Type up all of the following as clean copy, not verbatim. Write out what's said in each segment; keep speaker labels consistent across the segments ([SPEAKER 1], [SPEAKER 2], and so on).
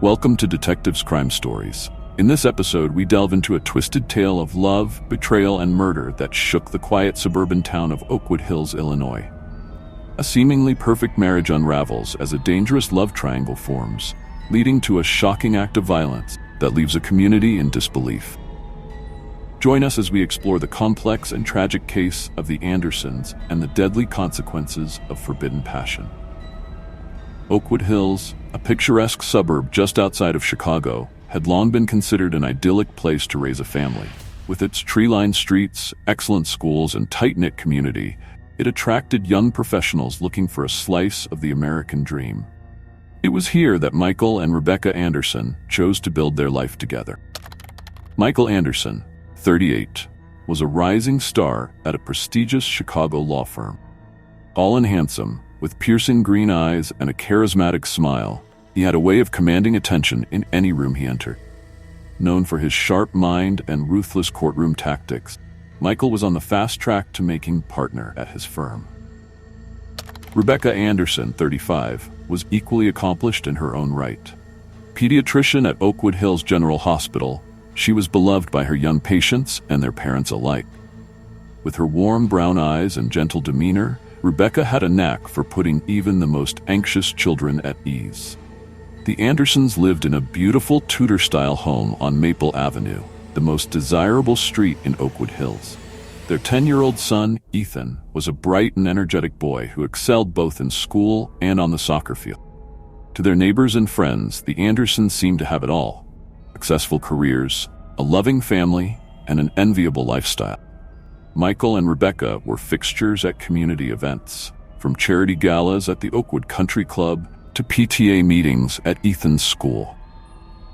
[SPEAKER 1] Welcome to Detectives Crime Stories. In this episode, we delve into a twisted tale of love, betrayal, and murder that shook the quiet suburban town of Oakwood Hills, Illinois. A seemingly perfect marriage unravels as a dangerous love triangle forms, leading to a shocking act of violence that leaves a community in disbelief. Join us as we explore the complex and tragic case of the Andersons and the deadly consequences of forbidden passion. Oakwood Hills, a picturesque suburb just outside of Chicago, had long been considered an idyllic place to raise a family. With its tree-lined streets, excellent schools, and tight-knit community, it attracted young professionals looking for a slice of the American dream. It was here that Michael and Rebecca Anderson chose to build their life together. Michael Anderson, 38, was a rising star at a prestigious Chicago law firm. Tall and handsome, with piercing green eyes and a charismatic smile, he had a way of commanding attention in any room he entered. Known for his sharp mind and ruthless courtroom tactics, Michael was on the fast track to making partner at his firm. Rebecca Anderson, 35, was equally accomplished in her own right. Pediatrician at Oakwood Hills General Hospital, she was beloved by her young patients and their parents alike. With her warm brown eyes and gentle demeanor, Rebecca had a knack for putting even the most anxious children at ease. The Andersons lived in a beautiful Tudor-style home on Maple Avenue, the most desirable street in Oakwood Hills. Their 10-year-old son, Ethan, was a bright and energetic boy who excelled both in school and on the soccer field. To their neighbors and friends, the Andersons seemed to have it all: successful careers, a loving family, and an enviable lifestyle. Michael and Rebecca were fixtures at community events, from charity galas at the Oakwood Country Club to PTA meetings at Ethan's school.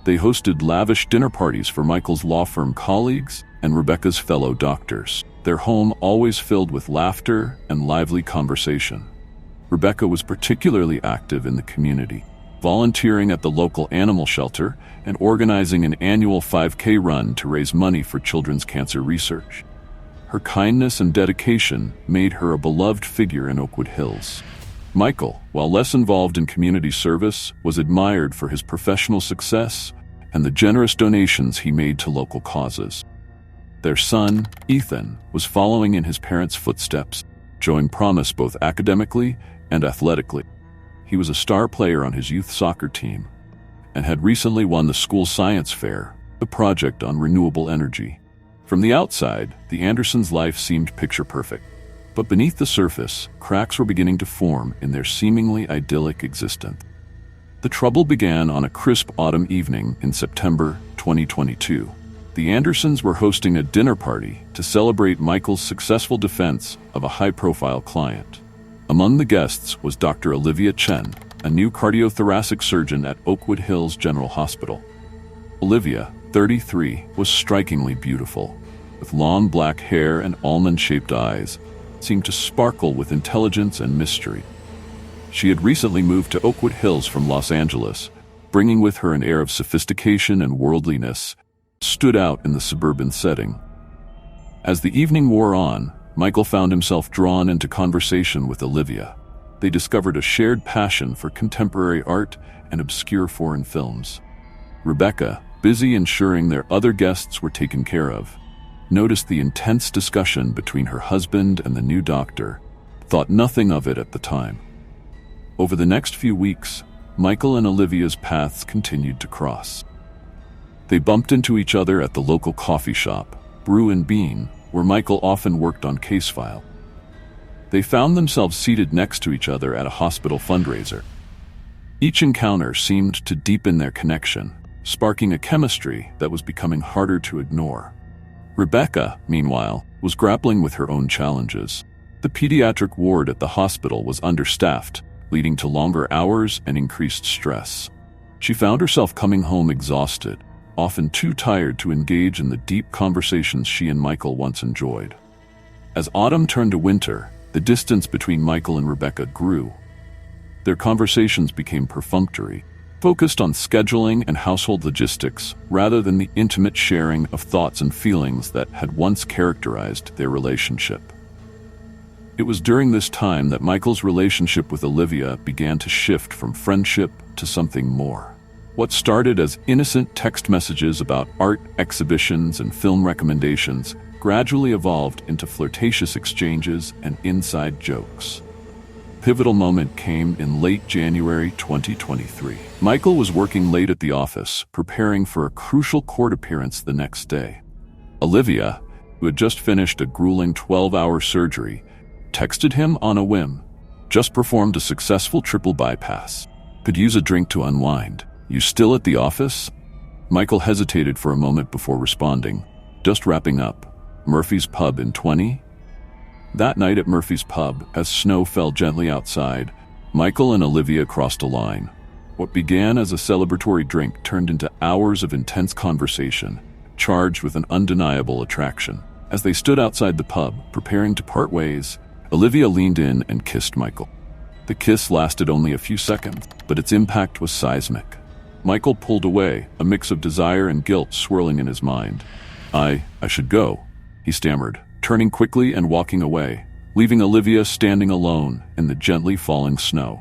[SPEAKER 1] They hosted lavish dinner parties for Michael's law firm colleagues and Rebecca's fellow doctors, their home always filled with laughter and lively conversation. Rebecca was particularly active in the community, volunteering at the local animal shelter and organizing an annual 5K run to raise money for children's cancer research. Her kindness and dedication made her a beloved figure in Oakwood Hills. Michael, while less involved in community service, was admired for his professional success and the generous donations he made to local causes. Their son, Ethan, was following in his parents' footsteps, showing promise both academically and athletically. He was a star player on his youth soccer team and had recently won the school science fair, a project on renewable energy. From the outside, the Andersons' life seemed picture-perfect, but beneath the surface, cracks were beginning to form in their seemingly idyllic existence. The trouble began on a crisp autumn evening in September 2022. The Andersons were hosting a dinner party to celebrate Michael's successful defense of a high-profile client. Among the guests was Dr. Olivia Chen, a new cardiothoracic surgeon at Oakwood Hills General Hospital. Olivia, 33, was strikingly beautiful, with long black hair and almond-shaped eyes, seemed to sparkle with intelligence and mystery. She had recently moved to Oakwood Hills from Los Angeles, bringing with her an air of sophistication and worldliness, stood out in the suburban setting. As the evening wore on, Michael found himself drawn into conversation with Olivia. They discovered a shared passion for contemporary art and obscure foreign films. Rebecca, busy ensuring their other guests were taken care of, noticed the intense discussion between her husband and the new doctor, thought nothing of it at the time. Over the next few weeks, Michael and Olivia's paths continued to cross. They bumped into each other at the local coffee shop, Brew and Bean, where Michael often worked on case file. They found themselves seated next to each other at a hospital fundraiser. Each encounter seemed to deepen their connection, sparking a chemistry that was becoming harder to ignore. Rebecca, meanwhile, was grappling with her own challenges. The pediatric ward at the hospital was understaffed, leading to longer hours and increased stress. She found herself coming home exhausted, often too tired to engage in the deep conversations she and Michael once enjoyed. As autumn turned to winter, the distance between Michael and Rebecca grew. Their conversations became perfunctory, focused on scheduling and household logistics rather than the intimate sharing of thoughts and feelings that had once characterized their relationship. It was during this time that Michael's relationship with Olivia began to shift from friendship to something more. What started as innocent text messages about art exhibitions and film recommendations gradually evolved into flirtatious exchanges and inside jokes. The pivotal moment came in late January 2023. Michael was working late at the office, preparing for a crucial court appearance the next day. Olivia, who had just finished a grueling 12-hour surgery, texted him on a whim. Just performed a successful triple bypass. Could use a drink to unwind. You still at the office? Michael hesitated for a moment before responding. Just wrapping up. Murphy's Pub in 20? That night at Murphy's Pub, as snow fell gently outside, Michael and Olivia crossed a line. What began as a celebratory drink turned into hours of intense conversation, charged with an undeniable attraction. As they stood outside the pub, preparing to part ways, Olivia leaned in and kissed Michael. The kiss lasted only a few seconds, but its impact was seismic. Michael pulled away, a mix of desire and guilt swirling in his mind. I should go, he stammered, turning quickly and walking away, leaving Olivia standing alone in the gently falling snow.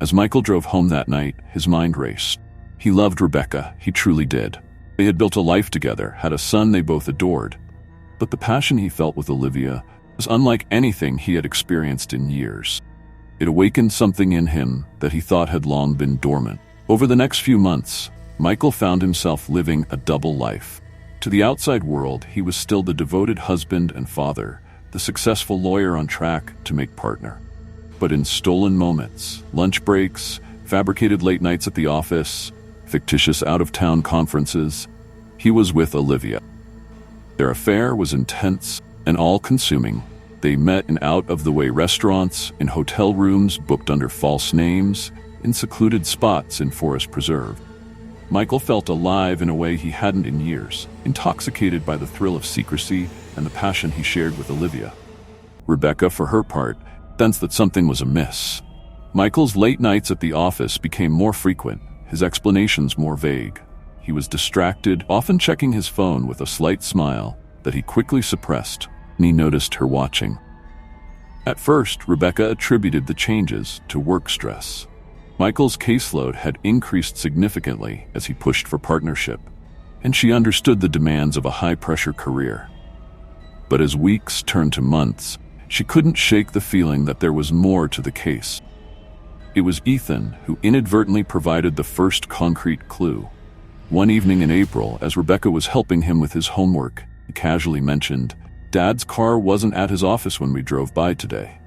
[SPEAKER 1] As Michael drove home that night, his mind raced. He loved Rebecca, he truly did. They had built a life together, had a son they both adored. But the passion he felt with Olivia was unlike anything he had experienced in years. It awakened something in him that he thought had long been dormant. Over the next few months, Michael found himself living a double life. To the outside world, he was still the devoted husband and father, the successful lawyer on track to make partner. But in stolen moments, lunch breaks, fabricated late nights at the office, fictitious out-of-town conferences, he was with Olivia. Their affair was intense and all-consuming. They met in out-of-the-way restaurants, in hotel rooms booked under false names, in secluded spots in Forest Preserve. Michael felt alive in a way he hadn't in years, intoxicated by the thrill of secrecy and the passion he shared with Olivia. Rebecca, for her part, sensed that something was amiss. Michael's late nights at the office became more frequent, his explanations more vague. He was distracted, often checking his phone with a slight smile that he quickly suppressed when he noticed her watching. At first, Rebecca attributed the changes to work stress. Michael's caseload had increased significantly as he pushed for partnership, and she understood the demands of a high-pressure career. But as weeks turned to months, she couldn't shake the feeling that there was more to the case. It was Ethan who inadvertently provided the first concrete clue. One evening in April, as Rebecca was helping him with his homework, he casually mentioned, "Dad's car wasn't at his office when we drove by today."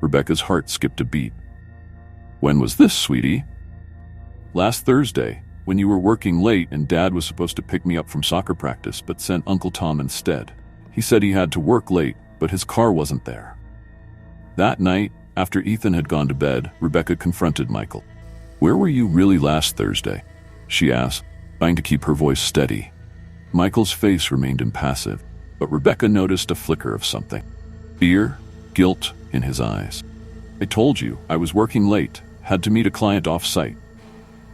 [SPEAKER 1] Rebecca's heart skipped a beat. "When was this, sweetie?" "Last Thursday, when you were working late and Dad was supposed to pick me up from soccer practice but sent Uncle Tom instead. He said he had to work late, but his car wasn't there." That night, after Ethan had gone to bed, Rebecca confronted Michael. "Where were you really last Thursday?" she asked, trying to keep her voice steady. Michael's face remained impassive, but Rebecca noticed a flicker of something. Fear, guilt in his eyes. "I told you, I was working late, had to meet a client off-site."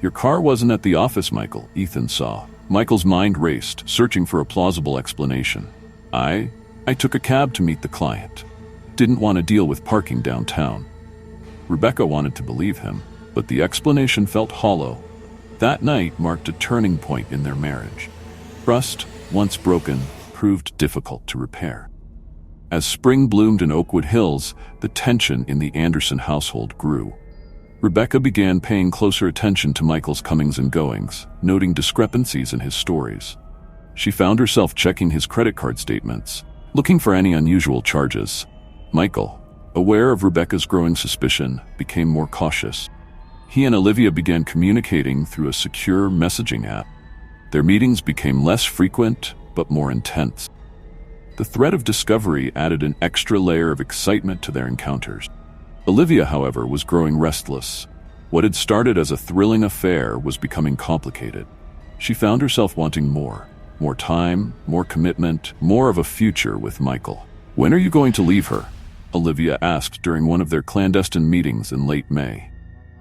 [SPEAKER 1] "Your car wasn't at the office, Michael," Ethan saw. Michael's mind raced, searching for a plausible explanation. I took a cab to meet the client. Didn't want to deal with parking downtown." Rebecca wanted to believe him, but the explanation felt hollow. That night marked a turning point in their marriage. Trust, once broken, proved difficult to repair. As spring bloomed in Oakwood Hills, the tension in the Anderson household grew. Rebecca began paying closer attention to Michael's comings and goings, noting discrepancies in his stories. She found herself checking his credit card statements, looking for any unusual charges. Michael, aware of Rebecca's growing suspicion, became more cautious. He and Olivia began communicating through a secure messaging app. Their meetings became less frequent, but more intense. The threat of discovery added an extra layer of excitement to their encounters. Olivia, however, was growing restless. What had started as a thrilling affair was becoming complicated. She found herself wanting more time, more commitment, more of a future with Michael. "When are you going to leave her?" Olivia asked during one of their clandestine meetings in late May.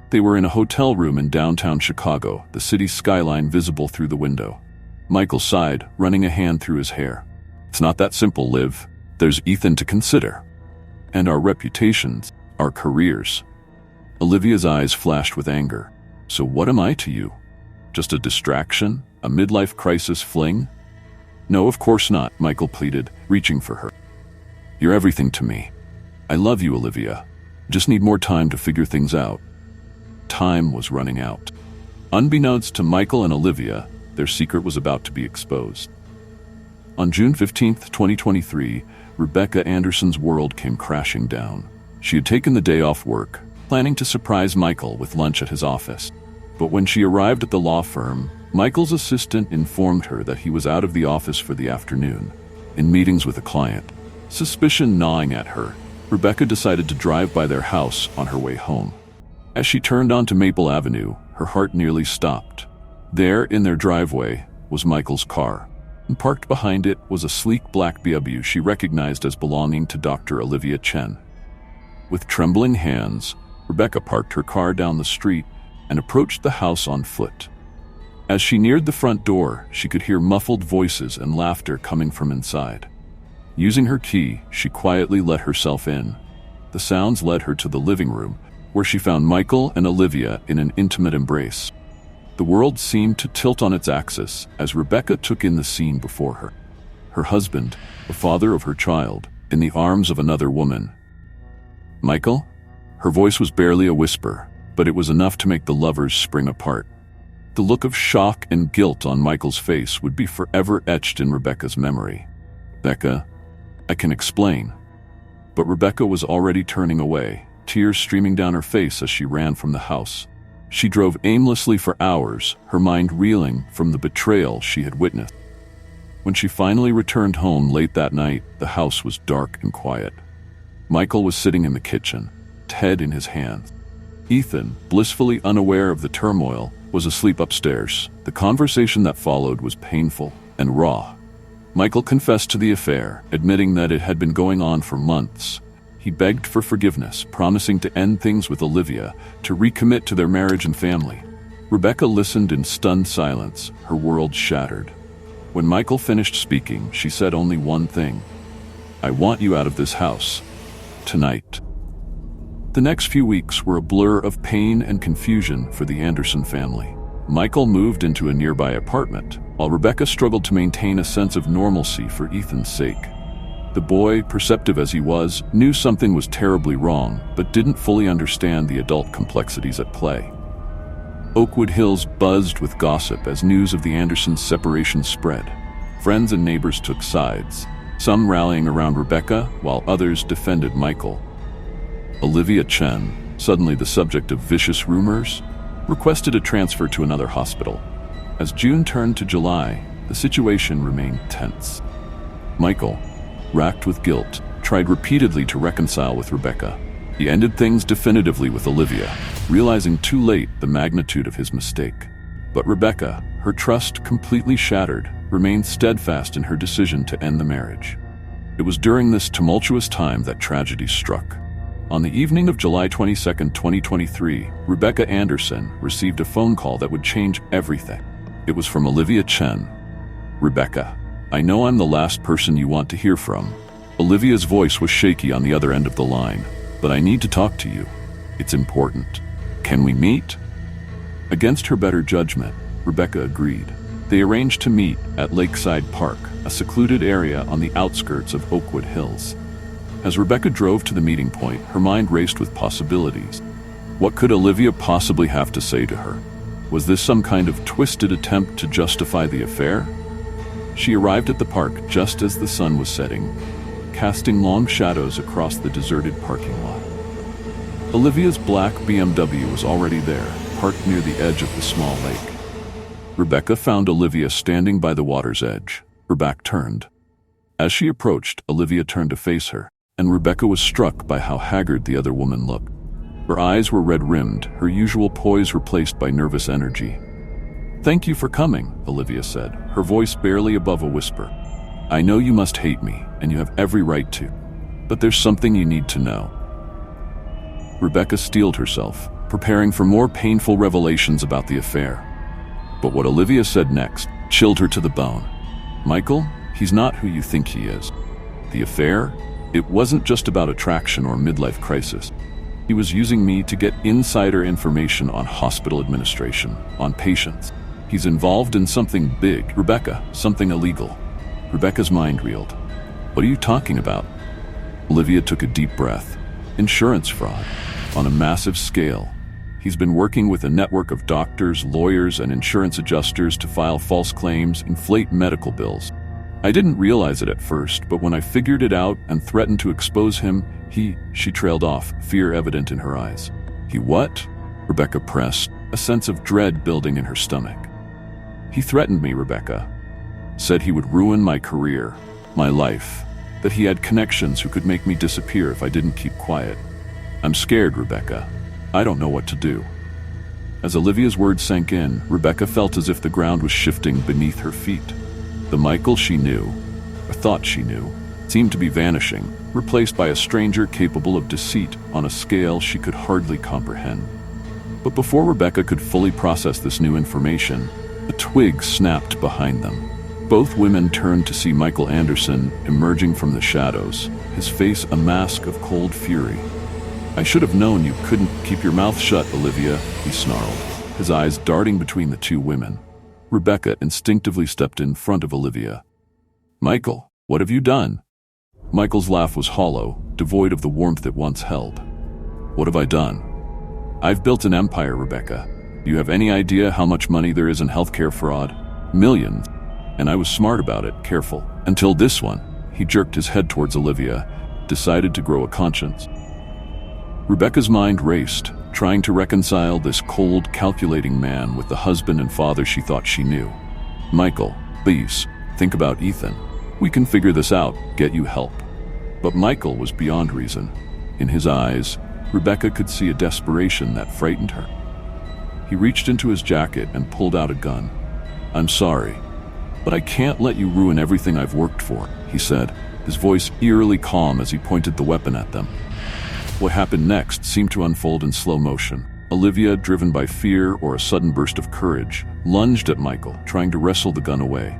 [SPEAKER 1] They were in a hotel room in downtown Chicago, the city's skyline visible through the window. Michael sighed, running a hand through his hair. "It's not that simple, Liv. There's Ethan to consider. And our reputations, our careers." Olivia's eyes flashed with anger. "So what am I to you?" Just a distraction? A midlife crisis fling? No, of course not, Michael pleaded, reaching for her. You're everything to me. I love you, Olivia. Just need more time to figure things out. Time was running out. Unbeknownst to Michael and Olivia, their secret was about to be exposed. On June 15, 2023, Rebecca Anderson's world came crashing down. She had taken the day off work, planning to surprise Michael with lunch at his office. But when she arrived at the law firm, Michael's assistant informed her that he was out of the office for the afternoon, in meetings with a client. Suspicion gnawing at her, Rebecca decided to drive by their house on her way home. As she turned onto Maple Avenue, her heart nearly stopped. There, in their driveway, was Michael's car, and parked behind it was a sleek black BMW she recognized as belonging to Dr. Olivia Chen. With trembling hands, Rebecca parked her car down the street and approached the house on foot. As she neared the front door, she could hear muffled voices and laughter coming from inside. Using her key, she quietly let herself in. The sounds led her to the living room, where she found Michael and Olivia in an intimate embrace. The world seemed to tilt on its axis as Rebecca took in the scene before her. Her husband, the father of her child, in the arms of another woman. Michael? Her voice was barely a whisper, but it was enough to make the lovers spring apart. The look of shock and guilt on Michael's face would be forever etched in Rebecca's memory. Becca, I can explain. But Rebecca was already turning away, tears streaming down her face as she ran from the house. She drove aimlessly for hours, her mind reeling from the betrayal she had witnessed. When she finally returned home late that night, the house was dark and quiet. Michael was sitting in the kitchen, head in his hands. Ethan, blissfully unaware of the turmoil, was asleep upstairs. The conversation that followed was painful and raw. Michael confessed to the affair, admitting that it had been going on for months. He begged for forgiveness, promising to end things with Olivia, to recommit to their marriage and family. Rebecca listened in stunned silence, her world shattered. When Michael finished speaking, she said only one thing: I want you out of this house. Tonight. The next few weeks were a blur of pain and confusion for the Anderson family. Michael moved into a nearby apartment, while Rebecca struggled to maintain a sense of normalcy for Ethan's sake. The boy, perceptive as he was, knew something was terribly wrong, but didn't fully understand the adult complexities at play. Oakwood Hills buzzed with gossip as news of the Andersons' separation spread. Friends and neighbors took sides, some rallying around Rebecca, while others defended Michael. Olivia Chen, suddenly the subject of vicious rumors, requested a transfer to another hospital. As June turned to July, the situation remained tense. Michael, racked with guilt, tried repeatedly to reconcile with Rebecca. He ended things definitively with Olivia, realizing too late the magnitude of his mistake. But Rebecca, her trust completely shattered, remained steadfast in her decision to end the marriage. It was during this tumultuous time that tragedy struck. On the evening of July 22, 2023, Rebecca Anderson received a phone call that would change everything. It was from Olivia Chen. Rebecca, I know I'm the last person you want to hear from. Olivia's voice was shaky on the other end of the line, but I need to talk to you. It's important. Can we meet? Against her better judgment, Rebecca agreed. They arranged to meet at Lakeside Park, a secluded area on the outskirts of Oakwood Hills. As Rebecca drove to the meeting point, her mind raced with possibilities. What could Olivia possibly have to say to her? Was this some kind of twisted attempt to justify the affair? She arrived at the park just as the sun was setting, casting long shadows across the deserted parking lot. Olivia's black BMW was already there, parked near the edge of the small lake. Rebecca found Olivia standing by the water's edge, her back turned. As she approached, Olivia turned to face her, and Rebecca was struck by how haggard the other woman looked. Her eyes were red-rimmed, her usual poise replaced by nervous energy. "Thank you for coming," Olivia said, her voice barely above a whisper. "I know you must hate me, and you have every right to. But there's something you need to know." Rebecca steeled herself, preparing for more painful revelations about the affair. But what Olivia said next chilled her to the bone. "Michael, he's not who you think he is. The affair? It wasn't just about attraction or midlife crisis. He was using me to get insider information on hospital administration, on patients. He's involved in something big. Rebecca, something illegal. Rebecca's mind reeled. What are you talking about? Olivia took a deep breath. Insurance fraud. On a massive scale. He's been working with a network of doctors, lawyers, and insurance adjusters to file false claims, inflate medical bills. I didn't realize it at first, but when I figured it out and threatened to expose him, she trailed off, fear evident in her eyes. He what? Rebecca pressed, a sense of dread building in her stomach. He threatened me, Rebecca. Said he would ruin my career, my life, that he had connections who could make me disappear if I didn't keep quiet. I'm scared, Rebecca. I don't know what to do. As Olivia's words sank in, Rebecca felt as if the ground was shifting beneath her feet. The Michael she knew, or thought she knew, seemed to be vanishing, replaced by a stranger capable of deceit on a scale she could hardly comprehend. But before Rebecca could fully process this new information, a twig snapped behind them. Both women turned to see Michael Anderson emerging from the shadows, his face a mask of cold fury. I should have known you couldn't keep your mouth shut, Olivia, he snarled, his eyes darting between the two women. Rebecca instinctively stepped in front of Olivia. Michael, what have you done? Michael's laugh was hollow, devoid of the warmth it once held. What have I done? I've built an empire, Rebecca. Do you have any idea how much money there is in healthcare fraud? Millions. And I was smart about it, careful. Until this one. He jerked his head towards Olivia, decided to grow a conscience. Rebecca's mind raced, trying to reconcile this cold, calculating man with the husband and father she thought she knew. Michael, please, think about Ethan. We can figure this out, get you help. But Michael was beyond reason. In his eyes, Rebecca could see a desperation that frightened her. He reached into his jacket and pulled out a gun. I'm sorry, but I can't let you ruin everything I've worked for, he said, his voice eerily calm as he pointed the weapon at them. What happened next seemed to unfold in slow motion. Olivia, driven by fear or a sudden burst of courage, lunged at Michael, trying to wrestle the gun away.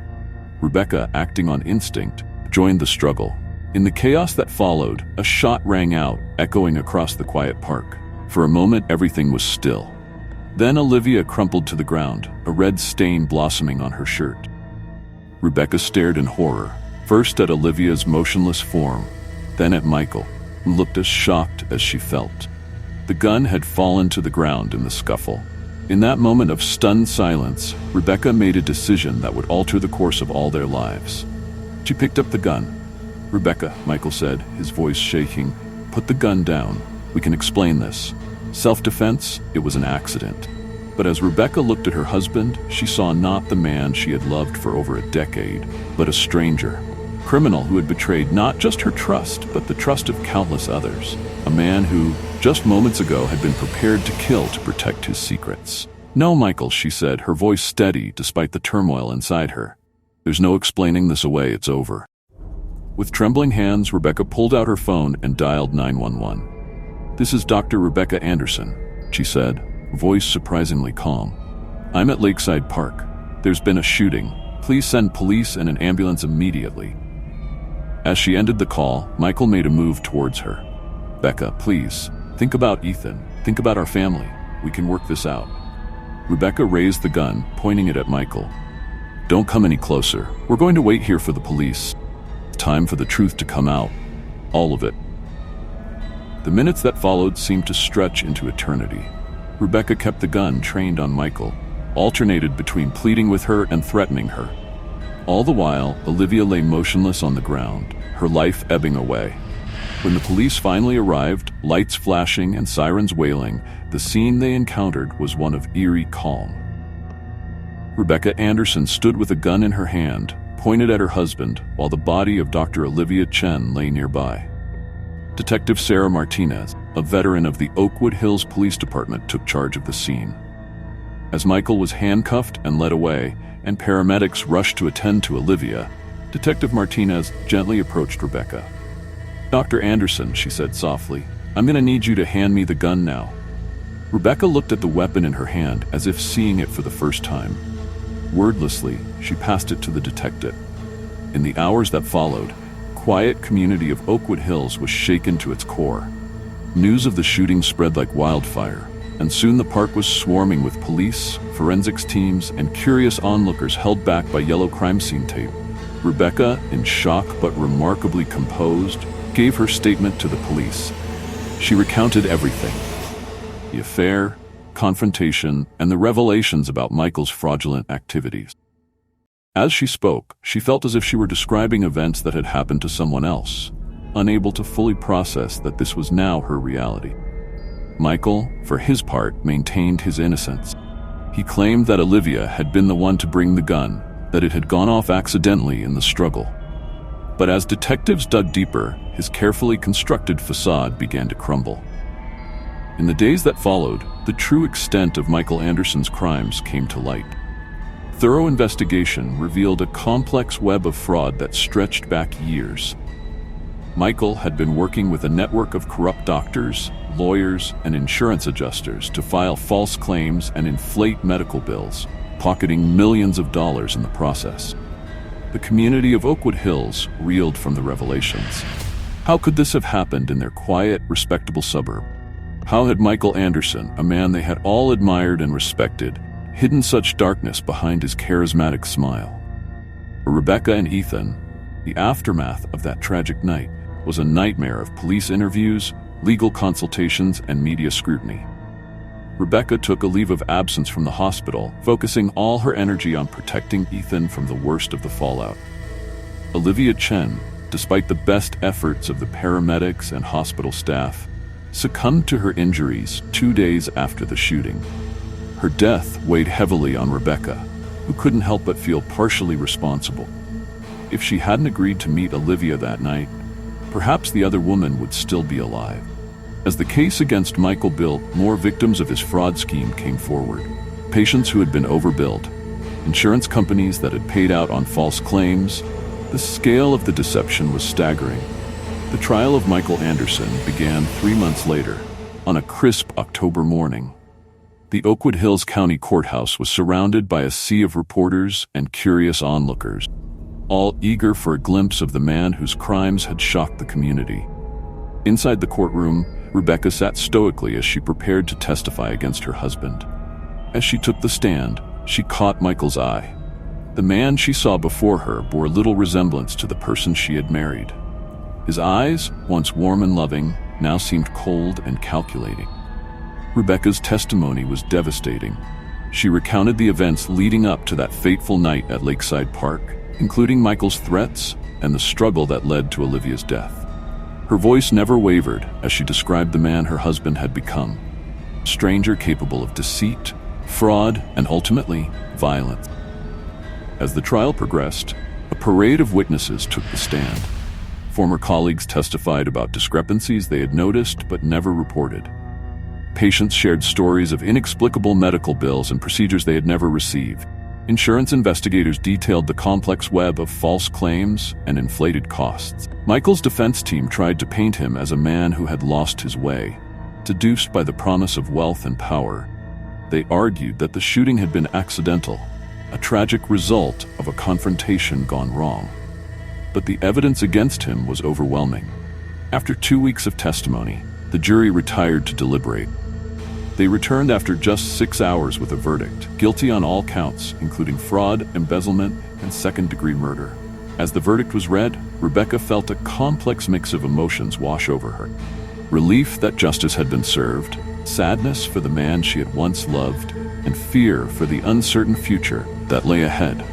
[SPEAKER 1] Rebecca, acting on instinct, joined the struggle. In the chaos that followed, a shot rang out, echoing across the quiet park. For a moment, everything was still. Then Olivia crumpled to the ground, a red stain blossoming on her shirt. Rebecca stared in horror, first at Olivia's motionless form, then at Michael, who looked as shocked as she felt. The gun had fallen to the ground in the scuffle. In that moment of stunned silence, Rebecca made a decision that would alter the course of all their lives. She picked up the gun. Rebecca, Michael said, his voice shaking, put the gun down. We can explain this. Self-defense, it was an accident. But as Rebecca looked at her husband, she saw not the man she had loved for over a decade, but a stranger. Criminal who had betrayed not just her trust, but the trust of countless others. A man who, just moments ago, had been prepared to kill to protect his secrets. No, Michael, she said, her voice steady despite the turmoil inside her. There's no explaining this away, it's over. With trembling hands, Rebecca pulled out her phone and dialed 911. This is Dr. Rebecca Anderson, she said, voice surprisingly calm. I'm at Lakeside Park. There's been a shooting. Please send police and an ambulance immediately. As she ended the call, Michael made a move towards her. Becca, please, think about Ethan. Think about our family. We can work this out. Rebecca raised the gun, pointing it at Michael. Don't come any closer. We're going to wait here for the police. Time for the truth to come out. All of it. The minutes that followed seemed to stretch into eternity. Rebecca kept the gun trained on Michael, alternated between pleading with her and threatening her. All the while, Olivia lay motionless on the ground, her life ebbing away. When the police finally arrived, lights flashing and sirens wailing, the scene they encountered was one of eerie calm. Rebecca Anderson stood with a gun in her hand, pointed at her husband, while the body of Dr. Olivia Chen lay nearby. Detective Sarah Martinez, a veteran of the Oakwood Hills Police Department, took charge of the scene. As Michael was handcuffed and led away, and paramedics rushed to attend to Olivia, Detective Martinez gently approached Rebecca. Dr. Anderson, she said softly, I'm going to need you to hand me the gun now. Rebecca looked at the weapon in her hand as if seeing it for the first time. Wordlessly, she passed it to the detective. In the hours that followed, quiet community of Oakwood Hills was shaken to its core. News of the shooting spread like wildfire, and soon the park was swarming with police, forensics teams, and curious onlookers held back by yellow crime scene tape. Rebecca, in shock but remarkably composed, gave her statement to the police. She recounted everything: the affair, confrontation, and the revelations about Michael's fraudulent activities. As she spoke, she felt as if she were describing events that had happened to someone else, unable to fully process that this was now her reality. Michael, for his part, maintained his innocence. He claimed that Olivia had been the one to bring the gun, that it had gone off accidentally in the struggle. But as detectives dug deeper, his carefully constructed facade began to crumble. In the days that followed, the true extent of Michael Anderson's crimes came to light. Thorough investigation revealed a complex web of fraud that stretched back years. Michael had been working with a network of corrupt doctors, lawyers, and insurance adjusters to file false claims and inflate medical bills, pocketing millions of dollars in the process. The community of Oakwood Hills reeled from the revelations. How could this have happened in their quiet, respectable suburb? How had Michael Anderson, a man they had all admired and respected, hidden such darkness behind his charismatic smile? For Rebecca and Ethan, the aftermath of that tragic night was a nightmare of police interviews, legal consultations, and media scrutiny. Rebecca took a leave of absence from the hospital, focusing all her energy on protecting Ethan from the worst of the fallout. Olivia Chen, despite the best efforts of the paramedics and hospital staff, succumbed to her injuries 2 days after the shooting. Her death weighed heavily on Rebecca, who couldn't help but feel partially responsible. If she hadn't agreed to meet Olivia that night, perhaps the other woman would still be alive. As the case against Michael built, more victims of his fraud scheme came forward. Patients who had been overbilled, insurance companies that had paid out on false claims. The scale of the deception was staggering. The trial of Michael Anderson began 3 months later, on a crisp October morning. The Oakwood Hills County Courthouse was surrounded by a sea of reporters and curious onlookers, all eager for a glimpse of the man whose crimes had shocked the community. Inside the courtroom, Rebecca sat stoically as she prepared to testify against her husband. As she took the stand, she caught Michael's eye. The man she saw before her bore little resemblance to the person she had married. His eyes, once warm and loving, now seemed cold and calculating. Rebecca's testimony was devastating. She recounted the events leading up to that fateful night at Lakeside Park, including Michael's threats and the struggle that led to Olivia's death. Her voice never wavered as she described the man her husband had become, a stranger capable of deceit, fraud, and ultimately, violence. As the trial progressed, a parade of witnesses took the stand. Former colleagues testified about discrepancies they had noticed but never reported. Patients shared stories of inexplicable medical bills and procedures they had never received. Insurance investigators detailed the complex web of false claims and inflated costs. Michael's defense team tried to paint him as a man who had lost his way, seduced by the promise of wealth and power. They argued that the shooting had been accidental, a tragic result of a confrontation gone wrong. But the evidence against him was overwhelming. After 2 weeks of testimony, the jury retired to deliberate. They returned after just 6 hours with a verdict, guilty on all counts, including fraud, embezzlement, and second-degree murder. As the verdict was read, Rebecca felt a complex mix of emotions wash over her. Relief that justice had been served, sadness for the man she had once loved, and fear for the uncertain future that lay ahead.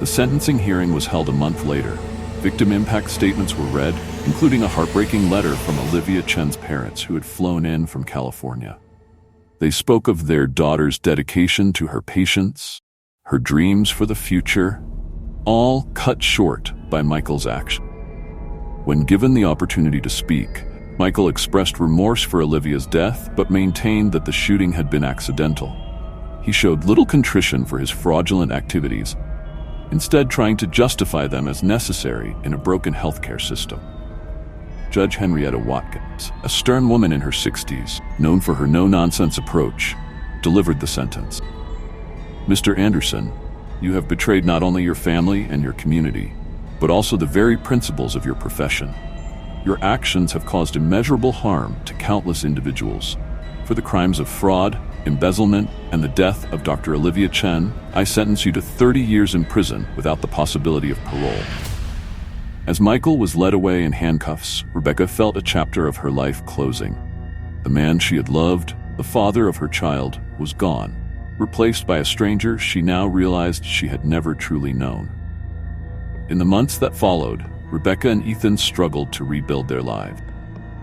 [SPEAKER 1] The sentencing hearing was held a month later. Victim impact statements were read, including a heartbreaking letter from Olivia Chen's parents who had flown in from California. They spoke of their daughter's dedication to her patients, her dreams for the future, all cut short by Michael's action. When given the opportunity to speak, Michael expressed remorse for Olivia's death but maintained that the shooting had been accidental. He showed little contrition for his fraudulent activities, instead trying to justify them as necessary in a broken healthcare system. Judge Henrietta Watkins, a stern woman in her 60s, known for her no-nonsense approach, delivered the sentence. Mr. Anderson, you have betrayed not only your family and your community, but also the very principles of your profession. Your actions have caused immeasurable harm to countless individuals. For the crimes of fraud, embezzlement, and the death of Dr. Olivia Chen, I sentence you to 30 years in prison without the possibility of parole." As Michael was led away in handcuffs, Rebecca felt a chapter of her life closing. The man she had loved, the father of her child, was gone, replaced by a stranger she now realized she had never truly known. In the months that followed, Rebecca and Ethan struggled to rebuild their lives.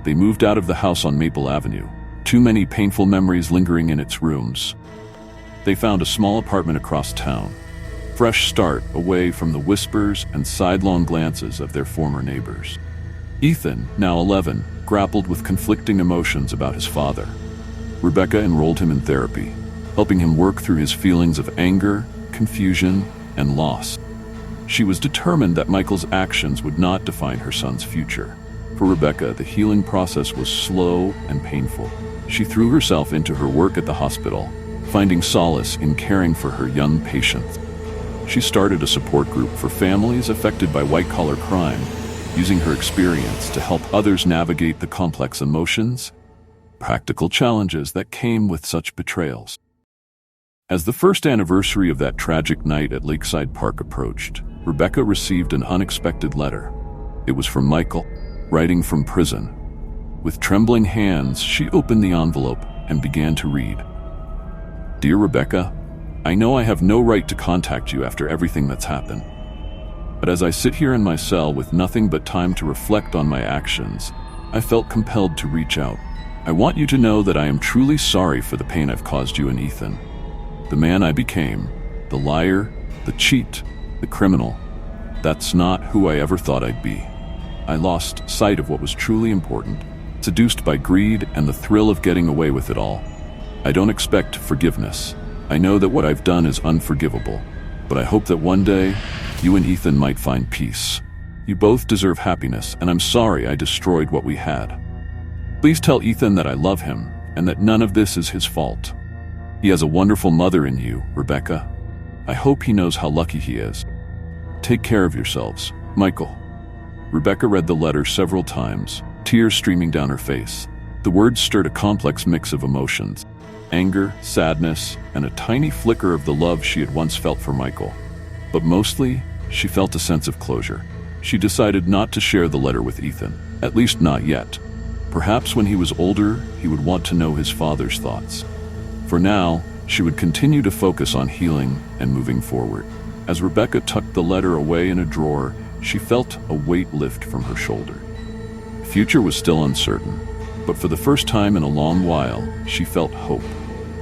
[SPEAKER 1] They moved out of the house on Maple Avenue, too many painful memories lingering in its rooms. They found a small apartment across town, fresh start away from the whispers and sidelong glances of their former neighbors. Ethan, now 11, grappled with conflicting emotions about his father. Rebecca enrolled him in therapy, helping him work through his feelings of anger, confusion, and loss. She was determined that Michael's actions would not define her son's future. For Rebecca, the healing process was slow and painful. She threw herself into her work at the hospital, finding solace in caring for her young patients. She started a support group for families affected by white-collar crime, using her experience to help others navigate the complex emotions, practical challenges that came with such betrayals. As the first anniversary of that tragic night at Lakeside Park approached, Rebecca received an unexpected letter. It was from Michael, writing from prison. With trembling hands, she opened the envelope and began to read. "Dear Rebecca, I know I have no right to contact you after everything that's happened. But as I sit here in my cell with nothing but time to reflect on my actions, I felt compelled to reach out. I want you to know that I am truly sorry for the pain I've caused you and Ethan. The man I became, the liar, the cheat, the criminal, that's not who I ever thought I'd be. I lost sight of what was truly important, seduced by greed and the thrill of getting away with it all. I don't expect forgiveness. I know that what I've done is unforgivable, but I hope that one day you and Ethan might find peace. You both deserve happiness, and I'm sorry I destroyed what we had. Please tell Ethan that I love him and that none of this is his fault. He has a wonderful mother in you, Rebecca. I hope he knows how lucky he is. Take care of yourselves, Michael." Rebecca read the letter several times, tears streaming down her face. The words stirred a complex mix of emotions: anger, sadness, and a tiny flicker of the love she had once felt for Michael. But mostly, she felt a sense of closure. She decided not to share the letter with Ethan, at least not yet. Perhaps when he was older, he would want to know his father's thoughts. For now, she would continue to focus on healing and moving forward. As Rebecca tucked the letter away in a drawer, she felt a weight lift from her shoulder. The future was still uncertain, but for the first time in a long while, she felt hope.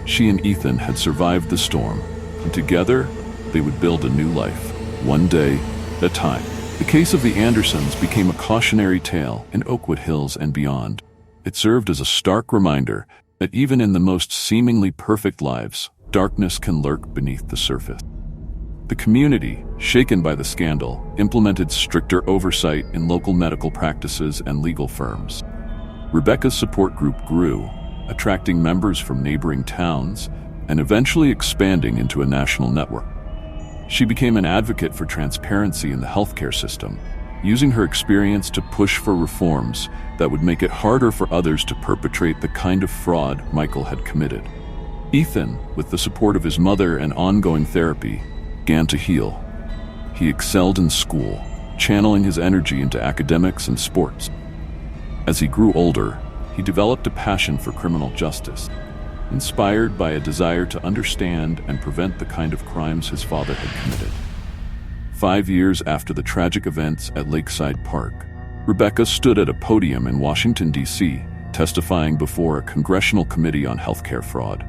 [SPEAKER 1] She and Ethan had survived the storm, and together, they would build a new life, one day at a time. The case of the Andersons became a cautionary tale in Oakwood Hills and beyond. It served as a stark reminder that even in the most seemingly perfect lives, darkness can lurk beneath the surface. The community, shaken by the scandal, implemented stricter oversight in local medical practices and legal firms. Rebecca's support group grew, attracting members from neighboring towns and eventually expanding into a national network. She became an advocate for transparency in the healthcare system, using her experience to push for reforms that would make it harder for others to perpetrate the kind of fraud Michael had committed. Ethan, with the support of his mother and ongoing therapy, began to heal. He excelled in school, channeling his energy into academics and sports. As he grew older, he developed a passion for criminal justice, inspired by a desire to understand and prevent the kind of crimes his father had committed. 5 years after the tragic events at Lakeside Park, Rebecca stood at a podium in Washington, D.C., testifying before a congressional committee on healthcare fraud.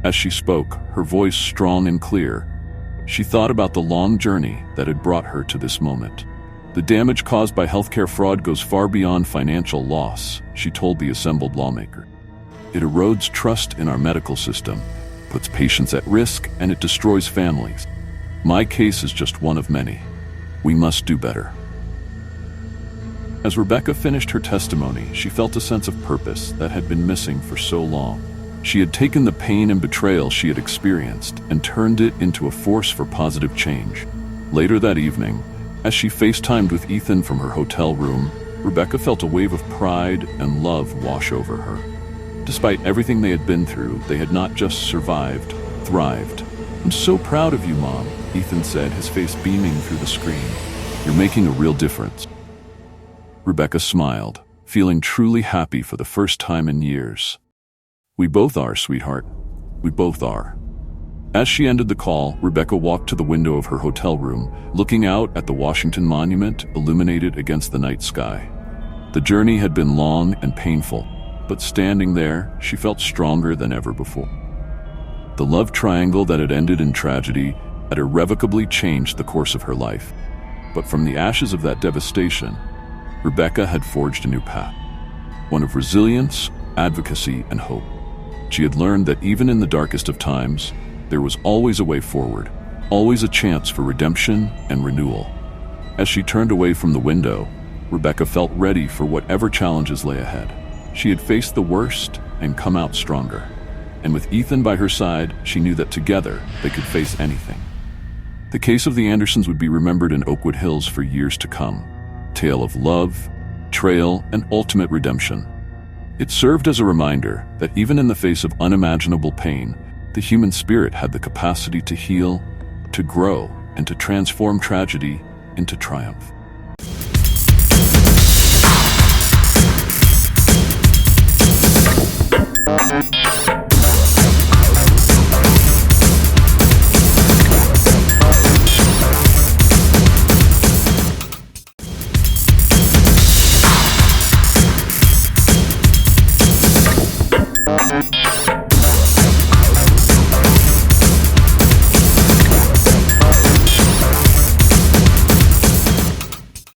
[SPEAKER 1] As she spoke, her voice strong and clear, she thought about the long journey that had brought her to this moment. The damage caused by healthcare fraud goes far beyond financial loss, she told the assembled lawmaker. It erodes trust in our medical system, puts patients at risk, and it destroys families. My case is just one of many. We must do better. As Rebecca finished her testimony, she felt a sense of purpose that had been missing for so long. She had taken the pain and betrayal she had experienced and turned it into a force for positive change. Later that evening, as she FaceTimed with Ethan from her hotel room, Rebecca felt a wave of pride and love wash over her. Despite everything they had been through, they had not just survived, thrived. "I'm so proud of you, Mom," Ethan said, his face beaming through the screen. "You're making a real difference." Rebecca smiled, feeling truly happy for the first time in years. "We both are, sweetheart. We both are." As she ended the call, Rebecca walked to the window of her hotel room, looking out at the Washington Monument illuminated against the night sky. The journey had been long and painful, but standing there, she felt stronger than ever before. The love triangle that had ended in tragedy had irrevocably changed the course of her life. But from the ashes of that devastation, Rebecca had forged a new path, one of resilience, advocacy, and hope. She had learned that even in the darkest of times, there was always a way forward, always a chance for redemption and renewal. As she turned away from the window, Rebecca felt ready for whatever challenges lay ahead. She had faced the worst and come out stronger. And with Ethan by her side, she knew that together they could face anything. The case of the Andersons would be remembered in Oakwood Hills for years to come. Tale of love, betrayal, and ultimate redemption. It served as a reminder that even in the face of unimaginable pain, the human spirit had the capacity to heal, to grow, and to transform tragedy into triumph.